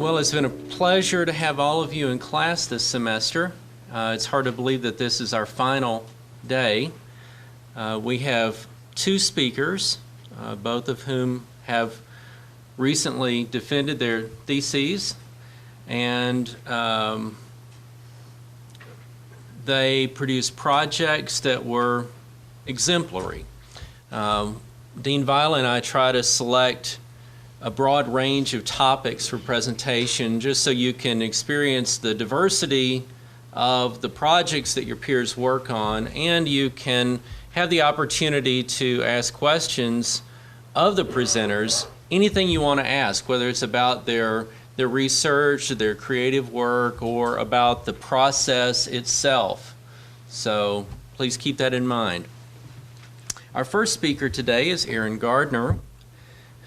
Well, it's been a pleasure to have all of you in class this semester. It's hard to believe that this is our final day. We have two speakers, both of whom have recently defended their theses, and they produced projects that were exemplary. Dean Viola and I try to select a broad range of topics for presentation just so you can experience the diversity of the projects that your peers work on, and you can have the opportunity to ask questions of the presenters, anything you want to ask, whether it's about their research, their creative work, or about the process itself. So please keep that in mind. Our first speaker today is Erin Gardner,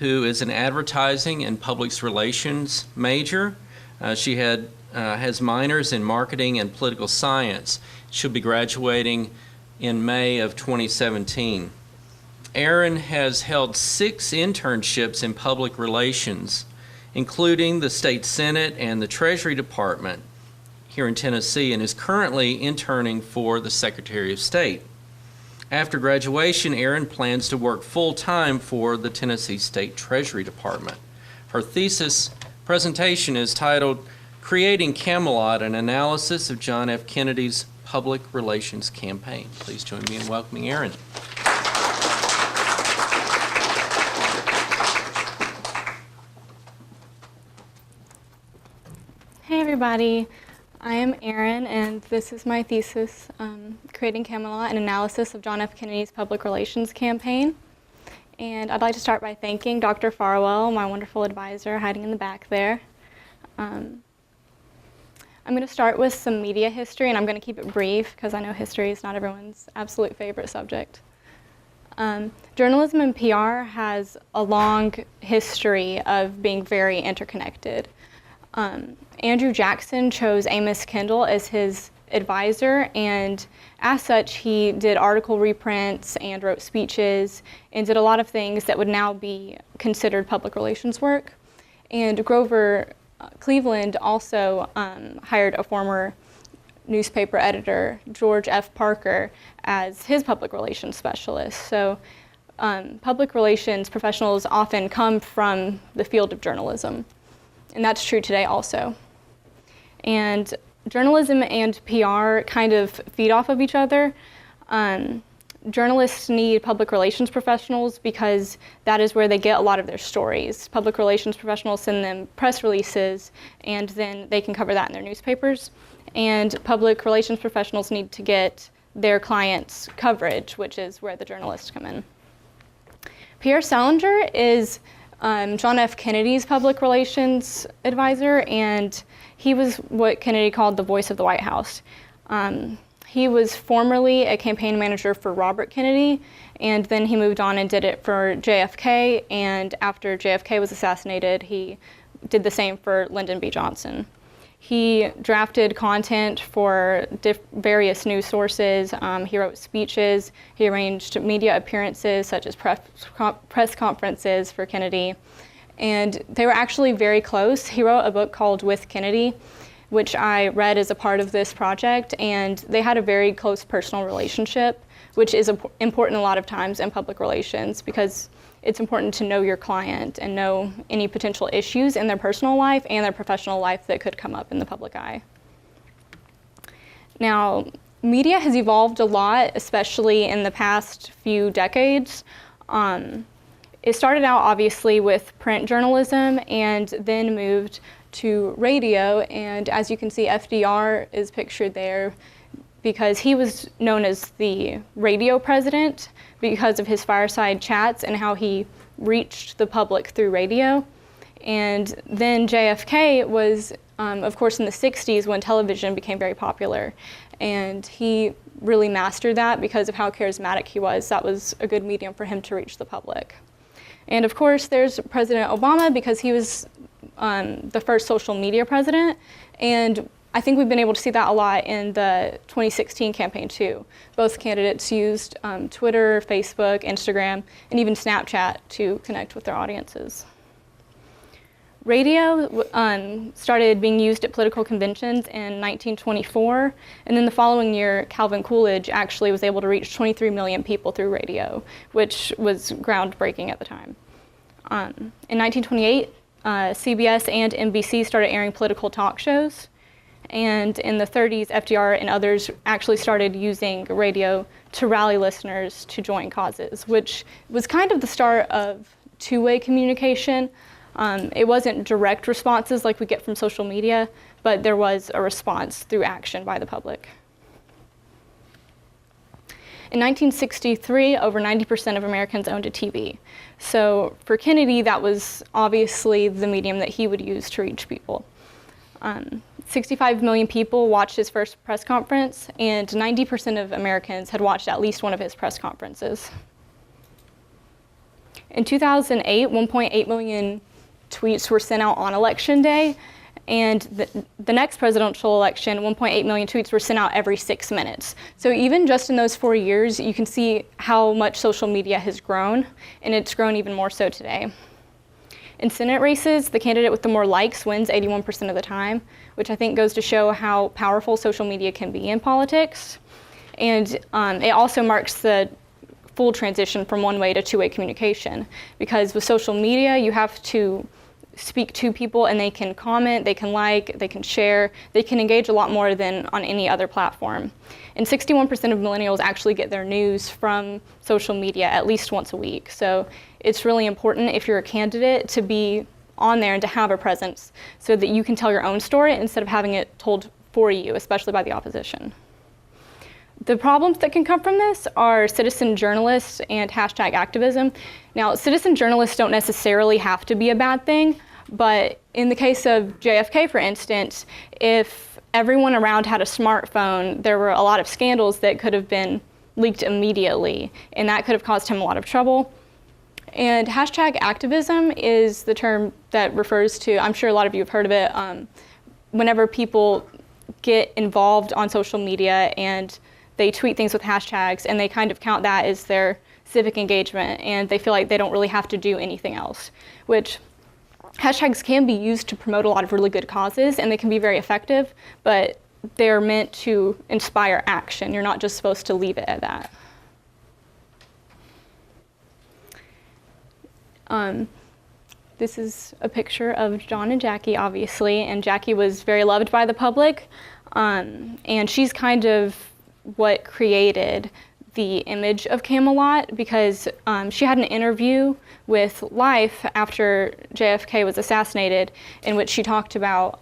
who is an advertising and public relations major. She has minors in marketing and political science. She'll be graduating in May of 2017. Erin has held 6 internships in public relations, including the State Senate and the Treasury Department here in Tennessee, and is currently interning for the Secretary of State. After graduation, Erin plans to work full-time for the Tennessee State Treasury Department. Her thesis presentation is titled, Creating Camelot, an Analysis of John F. Kennedy's Public Relations Campaign. Please join me in welcoming Erin. Hey everybody, I am Erin, and this is my thesis, Creating Camelot, an Analysis of John F. Kennedy's Public Relations Campaign. And I'd like to start by thanking Dr. Farwell, my wonderful advisor, hiding in the back there. I'm going to start with some media history, and I'm going to keep it brief because I know history is not everyone's absolute favorite subject. Journalism and PR has a long history of being very interconnected. Andrew Jackson chose Amos Kendall as his advisor, and as such, he did article reprints and wrote speeches and did a lot of things that would now be considered public relations work. And Grover Cleveland also hired a former newspaper editor, George F. Parker, as his public relations specialist. So public relations professionals often come from the field of journalism, and that's true today also. And journalism and PR kind of feed off of each other. Journalists need public relations professionals because that is where they get a lot of their stories. Public relations professionals send them press releases, and then they can cover that in their newspapers. And public relations professionals need to get their clients' coverage, which is where the journalists come in. Pierre Salinger is John F. Kennedy's public relations advisor, and he was what Kennedy called the voice of the White House. He was formerly a campaign manager for Robert Kennedy, and then he moved on and did it for JFK, and after JFK was assassinated, he did the same for Lyndon B. Johnson. He drafted content for various news sources. He wrote speeches. He arranged media appearances, such as press conferences for Kennedy. And they were actually very close. He wrote a book called With Kennedy, which I read as a part of this project, and they had a very close personal relationship, which is important a lot of times in public relations because it's important to know your client and know any potential issues in their personal life and their professional life that could come up in the public eye. Now, media has evolved a lot, especially in the past few decades. It started out obviously with print journalism and then moved to radio, and as you can see, FDR is pictured there because he was known as the radio president because of his fireside chats and how he reached the public through radio. And then JFK was, of course, in the 60s when television became very popular. And he really mastered that because of how charismatic he was. That was a good medium for him to reach the public. And of course, there's President Obama because he was the first social media president. And I think we've been able to see that a lot in the 2016 campaign too. Both candidates used Twitter, Facebook, Instagram, and even Snapchat to connect with their audiences. Radio started being used at political conventions in 1924, and then the following year, Calvin Coolidge actually was able to reach 23 million people through radio, which was groundbreaking at the time. In 1928, CBS and NBC started airing political talk shows, and in the 30s, FDR and others actually started using radio to rally listeners to join causes, which was kind of the start of two-way communication. It wasn't direct responses like we get from social media, but there was a response through action by the public. In 1963, over 90% of Americans owned a TV. So for Kennedy, that was obviously the medium that he would use to reach people. 65 million people watched his first press conference, and 90% of Americans had watched at least one of his press conferences. In 2008, 1.8 million tweets were sent out on election day, and the next presidential election, 1.8 million tweets were sent out every 6 minutes. So even just in those 4 years, you can see how much social media has grown, and it's grown even more so today. In Senate races, the candidate with the more likes wins 81% of the time, which I think goes to show how powerful social media can be in politics. And it also marks the full transition from one-way to two-way communication, because with social media, you have to speak to people and they can comment, they can like, they can share, they can engage a lot more than on any other platform. And 61% of millennials actually get their news from social media at least once a week. So it's really important if you're a candidate to be on there and to have a presence so that you can tell your own story instead of having it told for you, especially by the opposition. The problems that can come from this are citizen journalists and hashtag activism. Now, citizen journalists don't necessarily have to be a bad thing, but in the case of JFK, for instance, if everyone around had a smartphone, there were a lot of scandals that could have been leaked immediately, and that could have caused him a lot of trouble. And hashtag activism is the term that refers to, I'm sure a lot of you have heard of it, whenever people get involved on social media and they tweet things with hashtags and they kind of count that as their civic engagement and they feel like they don't really have to do anything else, which hashtags can be used to promote a lot of really good causes and they can be very effective, but they're meant to inspire action. You're not just supposed to leave it at that. This is a picture of John and Jackie, obviously, and Jackie was very loved by the public, and she's kind of what created the image of Camelot because she had an interview with Life after JFK was assassinated in which she talked about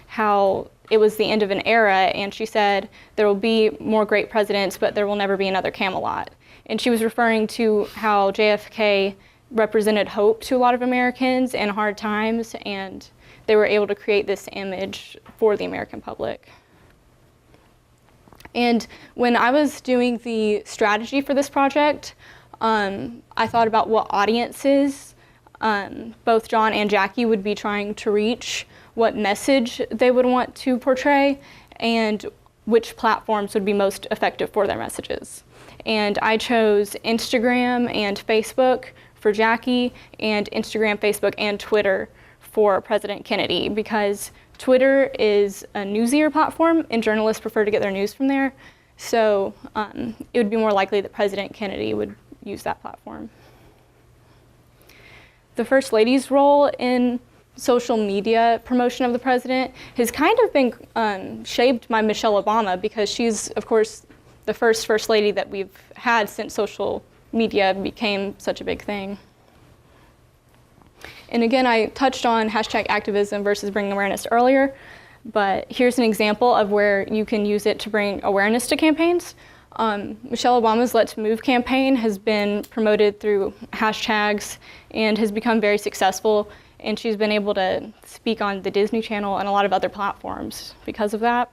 how it was the end of an era, and she said, there will be more great presidents, but there will never be another Camelot. And she was referring to how JFK represented hope to a lot of Americans in hard times, and they were able to create this image for the American public. And when I was doing the strategy for this project, I thought about what audiences both John and Jackie would be trying to reach, what message they would want to portray, and which platforms would be most effective for their messages. And I chose Instagram and Facebook for Jackie, and Instagram, Facebook, and Twitter for President Kennedy, because Twitter is a newsier platform and journalists prefer to get their news from there. So it would be more likely that President Kennedy would use that platform. The First Lady's role in social media promotion of the president has kind of been shaped by Michelle Obama, because she's, of course, the First Lady that we've had since social media became such a big thing. And again, I touched on hashtag activism versus bringing awareness earlier, but here's an example of where you can use it to bring awareness to campaigns. Michelle Obama's Let's Move campaign has been promoted through hashtags and has become very successful, and she's been able to speak on the Disney Channel and a lot of other platforms because of that.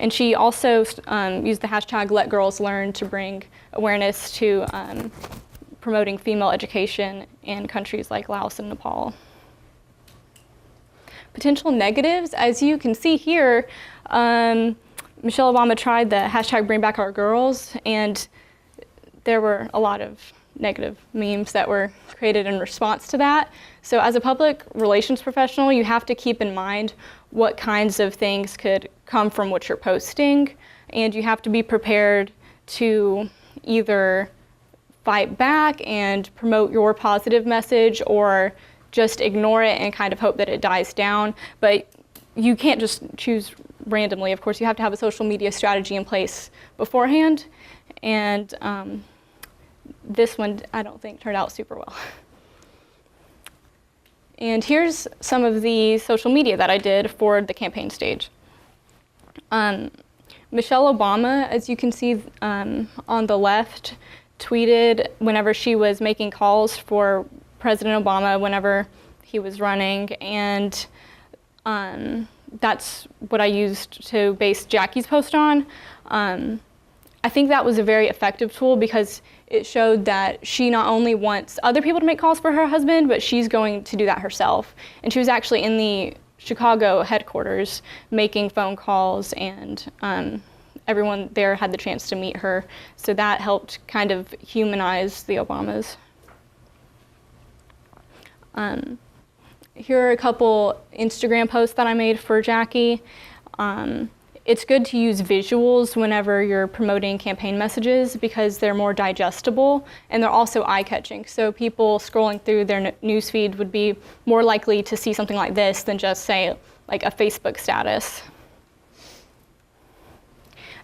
And she also used the hashtag Let Girls Learn to bring awareness to promoting female education in countries like Laos and Nepal. Potential negatives, as you can see here, Michelle Obama tried the hashtag Bring Back Our Girls, and there were a lot of negative memes that were created in response to that. So as a public relations professional, you have to keep in mind what kinds of things could come from what you're posting, and you have to be prepared to either fight back and promote your positive message or just ignore it and kind of hope that it dies down. But you can't just choose randomly. Of course, you have to have a social media strategy in place beforehand. And this one, I don't think, turned out super well. And here's some of the social media that I did for the campaign stage. Michelle Obama, as you can see on the left, tweeted whenever she was making calls for President Obama whenever he was running, and that's what I used to base Jackie's post on. I think that was a very effective tool because it showed that she not only wants other people to make calls for her husband, but she's going to do that herself. And she was actually in the Chicago headquarters making phone calls, and everyone there had the chance to meet her. So that helped kind of humanize the Obamas. Here are a couple Instagram posts that I made for Jackie. It's good to use visuals whenever you're promoting campaign messages because they're more digestible and they're also eye-catching. So people scrolling through their newsfeed would be more likely to see something like this than just, say, like a Facebook status.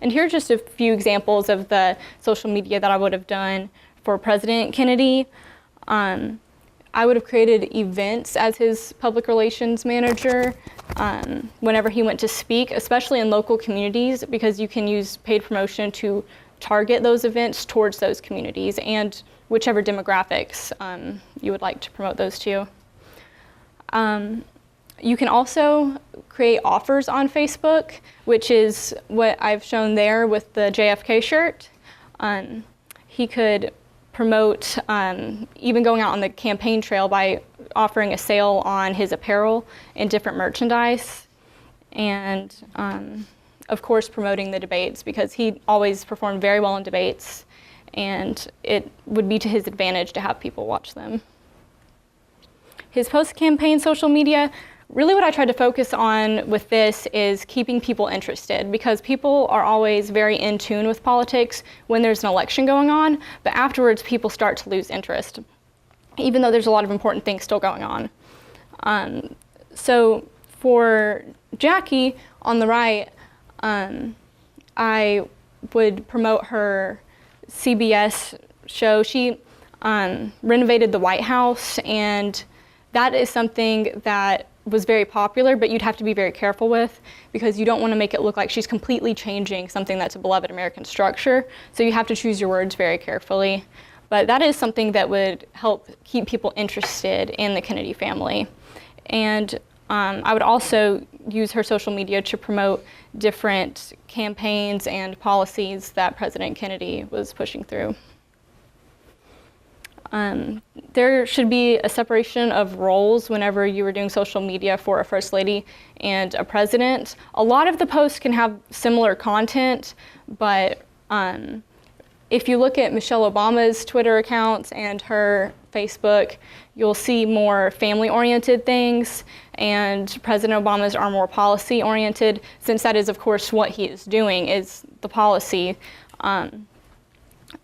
And here are just a few examples of the social media that I would have done for President Kennedy. I would have created events as his public relations manager whenever he went to speak, especially in local communities, because you can use paid promotion to target those events towards those communities and whichever demographics you would like to promote those to. You can also create offers on Facebook, which is what I've shown there with the JFK shirt. He could promote even going out on the campaign trail by offering a sale on his apparel and different merchandise, and of course promoting the debates because he always performed very well in debates, and it would be to his advantage to have people watch them. His post-campaign social media, really what I tried to focus on with this is keeping people interested, because people are always very in tune with politics when there's an election going on, but afterwards people start to lose interest, even though there's a lot of important things still going on. So for Jackie on the right, I would promote her CBS show. She renovated the White House, and that is something that was very popular, but you'd have to be very careful with because you don't want to make it look like she's completely changing something that's a beloved American structure. So you have to choose your words very carefully. But that is something that would help keep people interested in the Kennedy family. And I would also use her social media to promote different campaigns and policies that President Kennedy was pushing through. There should be a separation of roles whenever you were doing social media for a first lady and a president. A lot of the posts can have similar content, but if you look at Michelle Obama's Twitter accounts and her Facebook, you'll see more family-oriented things, and President Obama's are more policy-oriented, since that is, of course, what he is doing, is the policy.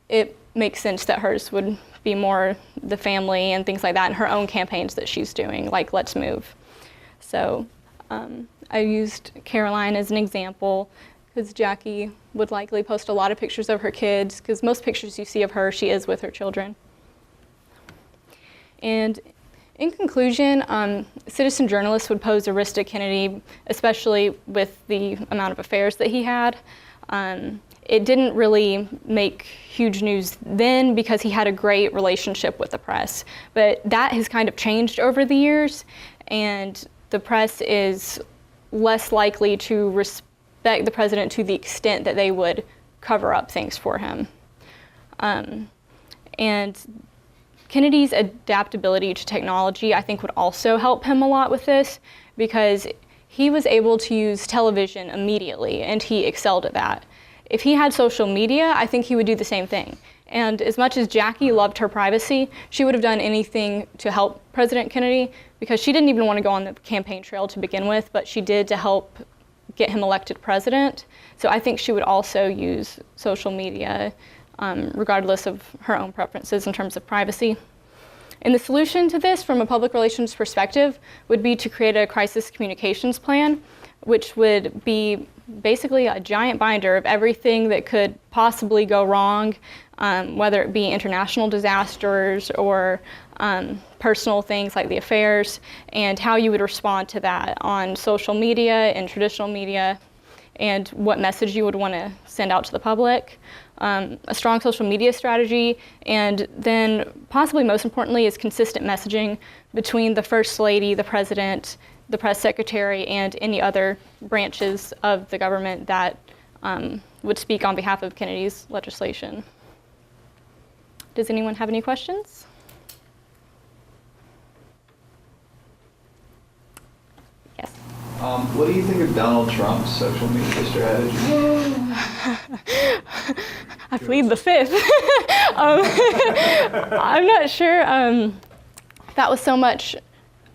It makes sense that hers would be more the family and things like that, and her own campaigns that she's doing, like Let's Move. So I used Caroline as an example, because Jackie would likely post a lot of pictures of her kids, because most pictures you see of her, she is with her children. And in conclusion, citizen journalists would pose a risk to Kennedy, especially with the amount of affairs that he had. It didn't really make huge news then because he had a great relationship with the press, but that has kind of changed over the years, and the press is less likely to respect the president to the extent that they would cover up things for him. And Kennedy's adaptability to technology, I think, would also help him a lot with this, because he was able to use television immediately, and he excelled at that. If he had social media, I think he would do the same thing. And as much as Jackie loved her privacy, she would have done anything to help President Kennedy, because she didn't even want to go on the campaign trail to begin with, but she did to help get him elected president. So I think she would also use social media, regardless of her own preferences in terms of privacy. And the solution to this, from a public relations perspective, would be to create a crisis communications plan, which would be basically a giant binder of everything that could possibly go wrong, whether it be international disasters or personal things like the affairs, and how you would respond to that on social media and traditional media, and what message you would want to send out to the public. A strong social media strategy, and then possibly most importantly is consistent messaging between the First Lady, the President, the Press Secretary, and any other branches of the government that would speak on behalf of Kennedy's legislation. Does anyone have any questions? Yes. What do you think of Donald Trump's social media strategy? I plead the fifth. I'm not sure that was so much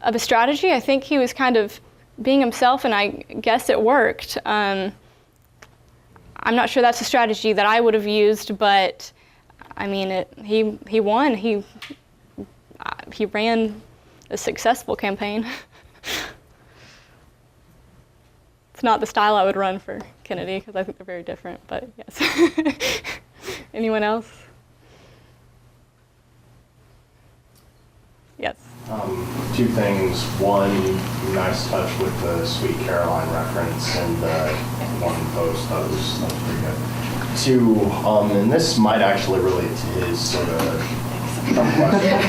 of a strategy. I think he was kind of being himself, and I guess it worked. I'm not sure that's a strategy that I would have used, but I mean, he won. He ran a successful campaign. It's not the style I would run for Kennedy, because I think they're very different, but yes. Anyone else? Yes. Two things. One, nice touch with the Sweet Caroline reference and the one post. That was pretty good. Two, and this might actually relate to his sort of question.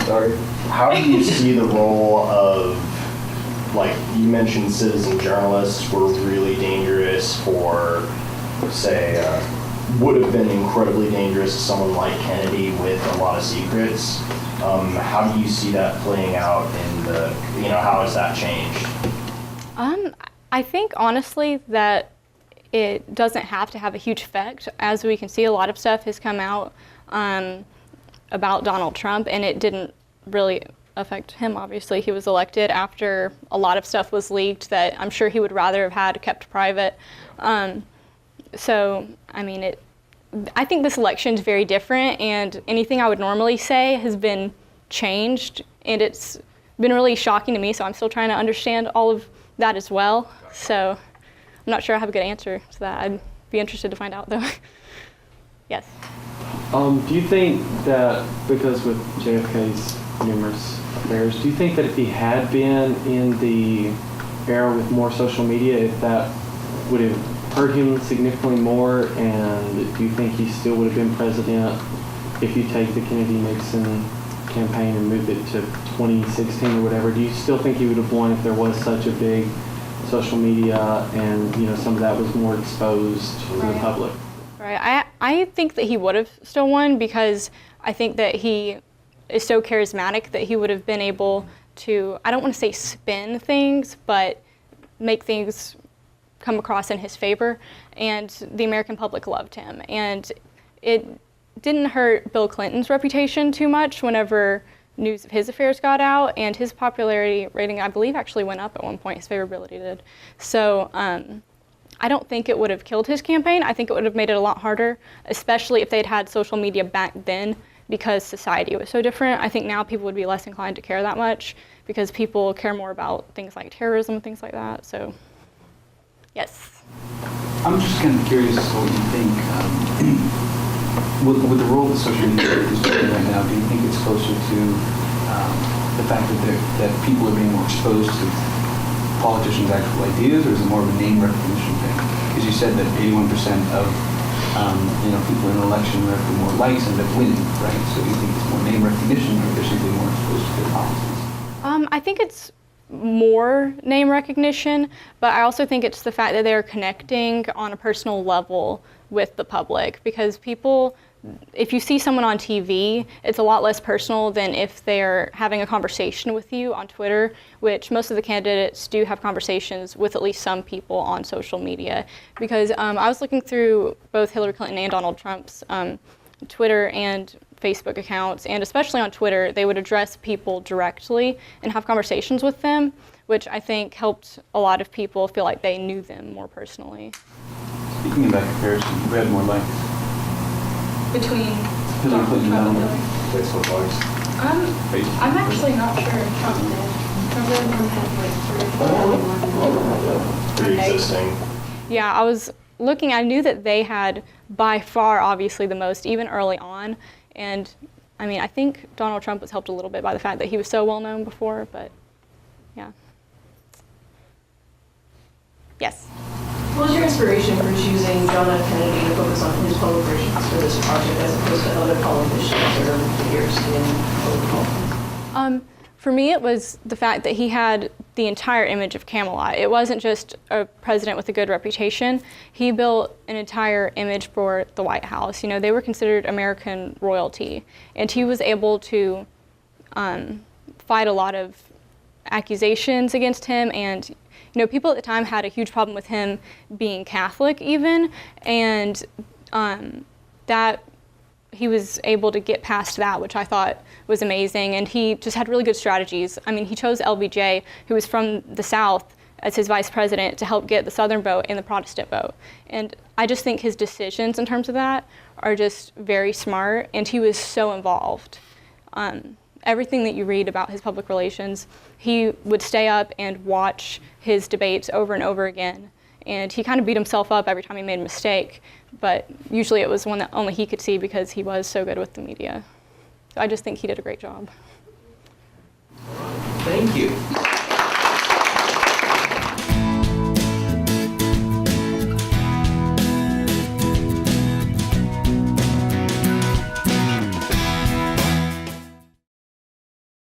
Sorry. How do you see the role of, like you mentioned, citizen journalists were really dangerous for, say, would have been incredibly dangerous to someone like Kennedy with a lot of secrets. How do you see that playing out in the, how has that changed? I think honestly that it doesn't have to have a huge effect. As we can see, a lot of stuff has come out about Donald Trump, and it didn't really affect him. Obviously, he was elected after a lot of stuff was leaked that I'm sure he would rather have had kept private. So, I mean, I think this election is very different, and anything I would normally say has been changed, and it's been really shocking to me, so I'm still trying to understand all of that as well. So I'm not sure I have a good answer to that. I'd be interested to find out, though. Yes? Do you think that, because with JFK's numerous affairs, do you think that if he had been in the era with more social media, if that would have hurt him significantly more, and do you think he still would have been president if you take the Kennedy-Nixon campaign and moved it to 2016 or whatever? Do you still think he would have won if there was such a big social media and some of that was more exposed to the public? Right. I think that he would have still won, because I think that he is so charismatic that he would have been able to, I don't want to say spin things, but make things come across in his favor, and the American public loved him. And it didn't hurt Bill Clinton's reputation too much whenever news of his affairs got out, and his popularity rating, I believe, actually went up at one point. His favorability did. So I don't think it would have killed his campaign. I think it would have made it a lot harder, especially if they'd had social media back then, because society was so different. I think now people would be less inclined to care that much, because people care more about things like terrorism and things like that. So, yes. I'm just kind of curious as to what you think, with the role that social media is playing right now, do you think it's closer to the fact that people are being more exposed to politicians' actual ideas, or is it more of a name recognition thing? Because you said that 81% of people in an election are after more likes and end up winning, right? So do you think it's more name recognition, or they're simply more exposed to their policies? I think it's more name recognition, but I also think it's the fact that they're connecting on a personal level with the public, because people if you see someone on TV, it's a lot less personal than if they're having a conversation with you on Twitter, which most of the candidates do have conversations with at least some people on social media. Because I was looking through both Hillary Clinton and Donald Trump's Twitter and Facebook accounts, and especially on Twitter, they would address people directly and have conversations with them, which I think helped a lot of people feel like they knew them more personally. Speaking of that comparison, who had more likes? Between Hillary Clinton and Donald Trump. Facebook likes. I'm actually not sure if Trump did. Trump had like 3 Pre-existing. Yeah, I was looking, I knew that they had by far, obviously, the most, even early on. And I mean, I think Donald Trump was helped a little bit by the fact that he was so well known before, but yeah. Yes? What was your inspiration for choosing John F. Kennedy to focus on his public relations for this project as opposed to other politicians or figures in public politics? For me, it was the fact that he had the entire image of Camelot. It wasn't just a president with a good reputation. He built an entire image for the White House. You know, they were considered American royalty, and he was able to fight a lot of accusations against him. And you know, people at the time had a huge problem with him being Catholic, even, and that he was able to get past that, which I thought was amazing. And he just had really good strategies. I mean, he chose LBJ, who was from the South, as his vice president to help get the Southern vote and the Protestant vote. And I just think his decisions in terms of that are just very smart, and he was so involved. Everything that you read about his public relations, he would stay up and watch his debates over and over again. And he kind of beat himself up every time he made a mistake, but usually it was one that only he could see because he was so good with the media. So I just think he did a great job. Thank you.